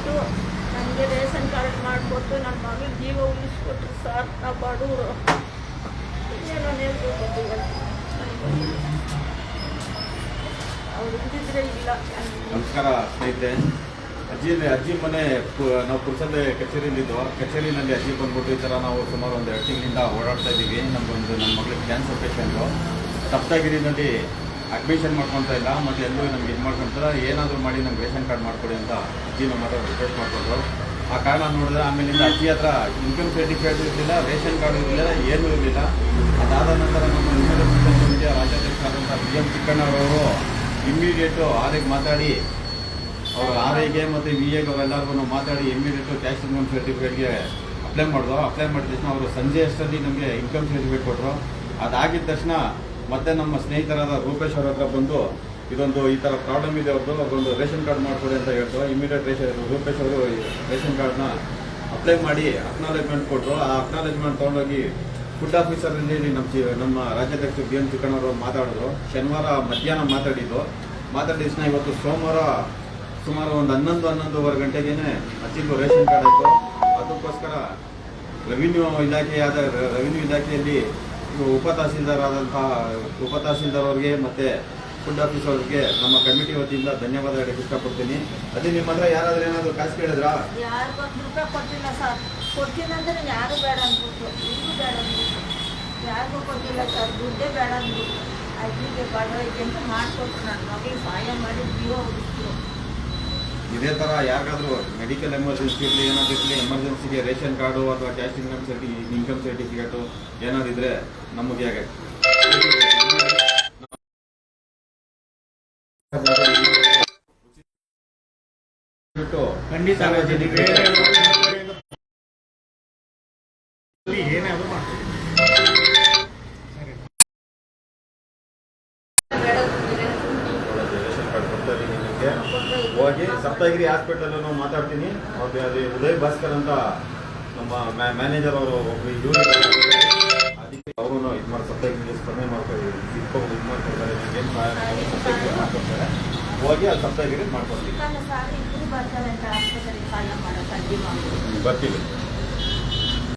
ಕೊಟ್ಟು ನನಗೆ ration card ಮಾಡಿಕೊಟ್ಟು ನನ್ನ ಮಗಳ ಜೀವ ಉಳಿಸ್ಕೊಟ್ರು ಸರ್. ನಾವು ಬಡವರು ಏನೋ ನೇರ್ಬೇಕು ಅವ್ರು ಇದ್ದಿದ್ರೆ ಇಲ್ಲ. ನಮಸ್ಕಾರ ಸ್ನೇಹಿತರೆ. ಅಜ್ಜಿ ಮನೆ ನಾವು ಪುರಸಭೆ ಕಚೇರಿಯಲ್ಲಿದ್ದು, ಕಚೇರಿನಲ್ಲಿ ಅಜ್ಜಿ ಬಂದ್ಬಿಟ್ಟು ಈ ಥರ ನಾವು ಸುಮಾರು ಒಂದು 2 ತಿಂಗಳಿಂದ ಓಡಾಡ್ತಾ ಇದ್ದೀವಿ. ನಮ್ಮ ಮಗಳಿಗೆ ಕ್ಯಾನ್ಸರ್ ಪೇಷೆಂಟು ಸಪ್ತಗಿರಿನಲ್ಲಿ ಅಡ್ಮಿಷನ್ ಮಾಡ್ಕೊತಾ ಇಲ್ಲ, ಮತ್ತು ಎಲ್ಲೂ ನಮ್ಗೆ ಇದು ಮಾಡ್ಕೊತಾರೆ. ಏನಾದರೂ ಮಾಡಿ ನಮ್ಗೆ ರೇಷನ್ ಕಾರ್ಡ್ ಮಾಡಿಕೊಡಿ ಅಂತ ಅಜ್ಜಿ ನಮ್ಮ ಹತ್ರ ರಿಕ್ವೆಸ್ಟ್ ಮಾಡಿಕೊಂಡ್ರು. ಆ ಕಾರಣ ನೋಡಿದ್ರೆ ಆಮೇಲಿಂದ ಅಜ್ಜಿ ಹತ್ರ ಇನ್ಕಮ್ ಸರ್ಟಿಫಿಕೇಟ್ ಇರಲಿಲ್ಲ, ರೇಷನ್ ಕಾರ್ಡ್ ಇರಲಿಲ್ಲ, ಏನೂ ಇರಲಿಲ್ಲ. ಅದಾದ ನಂತರ ನಮ್ಮ ಕಮಿಟಿಯ ರಾಜ್ಯಾಧ್ಯಕ್ಷರಾದಂಥ BM ಚಿಕ್ಕಣ್ಣವರವರು ಇಮ್ಮಿಡಿಯೇಟು ಆರ್ಐಗೆ ಮಾತಾಡಿ, ಅವರು ಆರ್ಐಗೆ ಮತ್ತು VAಗೆ ಅವರೆಲ್ಲರಿಗೂ ಮಾತಾಡಿ ಇಮ್ಮಿಡಿಯೇಟು ಕ್ಯಾಶ್ ಇನ್ಕಮ್ ಸರ್ಟಿಫಿಕೇಟ್ಗೆ ಅಪ್ಲೈ ಮಾಡಿದ್ರು. ಅಪ್ಲೈ ಮಾಡಿದ ತಕ್ಷಣ ಅವರು ಸಂಜೆ ಅಷ್ಟರಲ್ಲಿ ನಮಗೆ ಇನ್ಕಮ್ ಸರ್ಟಿಫಿಕೇಟ್ ಕೊಟ್ಟರು. ಅದಾಗಿದ್ದ ತಕ್ಷಣ ಮತ್ತೆ ನಮ್ಮ ಸ್ನೇಹಿತರಾದ ರೂಪೇಶ್ ಅವ್ರ ಹತ್ರ ಬಂದು ಇದೊಂದು ಈ ಥರ ಪ್ರಾಬ್ಲಮ್ ಇದೆ ಅವ್ರದ್ದು, ಅದೊಂದು ರೇಷನ್ ಕಾರ್ಡ್ ಮಾಡಿಕೊಡಿ ಅಂತ ಹೇಳ್ತಾರೆ. ಇಮಿಡಿಯೇಟ್ ರೂಪೇಶ್ ಅವರು ರೇಷನ್ ಕಾರ್ಡ್ನ ಅಪ್ಲೈ ಮಾಡಿ ಅಕ್ನಾಲೇಜ್ಮೆಂಟ್ ಕೊಟ್ಟರು. ಆ ಅಕ್ನಾಲೇಜ್ಮೆಂಟ್ ತೊಗೊಂಡೋಗಿ ಫುಡ್ ಆಫೀಸರಲ್ಲಿ ನಮ್ಮ ರಾಜ್ಯಾಧ್ಯಕ್ಷ BM ಚಿಕ್ಕಣ್ಣವರು ಮಾತಾಡಿದ್ರು. ಶನಿವಾರ ಮಧ್ಯಾಹ್ನ ಮಾತಾಡಿದ ತಕ್ಷಣ ಇವತ್ತು ಸೋಮವಾರ ಸುಮಾರು ಒಂದು 11-11:15 ಗಂಟೆಗೆ ಅಜ್ಜಿಗೂ ರೇಷನ್ ಕಾರ್ಡ್ ಆಯಿತು. ಅದಕ್ಕೋಸ್ಕರ ರೆವಿನ್ಯೂ ಇಲಾಖೆಯಲ್ಲಿ ಉಪ ತಹಸೀಲ್ದಾರ್ ಅವ್ರಿಗೆ ಮತ್ತು ಫುಡ್ ಆಫೀಸ್ ಅವ್ರಿಗೆ ನಮ್ಮ ಕಮಿಟಿ ವತಿಯಿಂದ ಧನ್ಯವಾದ ಹೇಳಕ್ಕೆ ಇಷ್ಟಪಡ್ತೀನಿ. ಅದೇ ನಿಮ್ಮ ಹತ್ರ ಯಾರಾದ್ರೂ ಏನಾದರೂ ಕಾಸು ಕೇಳಿದ್ರಾ? ಯಾರು ₹1 ಕೊಟ್ಟಿಲ್ಲ ಸರ್. ಕೊಡ್ತೀನಿ ಅಂದರೆ ಯಾರು ಬೇಡ ಅಂದ್ಬಿಟ್ಟು, ಈಗೂ ಬೇಡ ಅಂದ್ಬಿಟ್ಟು, ಯಾರಿಗೂ ಕೊಟ್ಟಿಲ್ಲ ಸರ್. ದುಡ್ಡೇ ಬೇಡ ಅಂದ್ಬಿಟ್ಟು ಅಜ್ಜಿಗೆ ಬಡವೈತೆ ಅಂತ ಮಾಡಿಕೊಟ್ರು. ನನ್ನ ಮಗಳಿಗೆ ಸಹಾಯ ಮಾಡಿ ಜೀವ ಉಳಿಸ್ತು. ಇದೇ ಥರ ಯಾರಿಗಾದ್ರೂ ಮೆಡಿಕಲ್ ಎಮರ್ಜೆನ್ಸಿ ಇರಲಿ, ಏನಾದರೂ ಇರಲಿ, ಎಮರ್ಜೆನ್ಸಿಗೆ ರೇಷನ್ ಕಾರ್ಡು ಅಥವಾ ಕ್ಯಾಶ್ ಇನ್ಕಮ್ ಸರ್ಟಿಫಿಕೇಟು ಏನಾದ್ರು ಇದ್ದರೆ ನಮಗೆ ಖಂಡಿತ ಏನಾದರೂ ಮಾಡ್ತೀವಿ. ರೇಷನ್ ಕಾರ್ಡ್ ಕೊಡ್ತಾ ಇದ್ದೀನಿ ನಿಮಗೆ. ಹೋಗಿ ಸಪ್ತಗಿರಿ ಹಾಸ್ಪಿಟಲ್ ಮಾತಾಡ್ತೀನಿ. ಅವ್ರಿಗೆ ಅಲ್ಲಿ ಉದಯ್ ಭಾಸ್ಕರ್ ಅಂತ ನಮ್ಮ ಮ್ಯಾನೇಜರ್ ಅವರು ಇವರು ಅದಕ್ಕೆ ಅವರು ಇದು ಮಾಡಿ ಸಪ್ತಗಿರಿ ಸ್ಪಂದನೆ ಮಾಡ್ತಾರೆ, ಇದು ಮಾಡ್ಕೊಡ್ತಾರೆ. ಏನು ಸಪ್ತಗಿರಿ ಮಾಡ್ಕೊಡ್ತಾರೆ, ಹೋಗಿ ಅಲ್ಲಿ ಸಪ್ತಗಿರಿ ಮಾಡ್ಕೊಡ್ತೀವಿ. ಬರ್ತೀವಿ.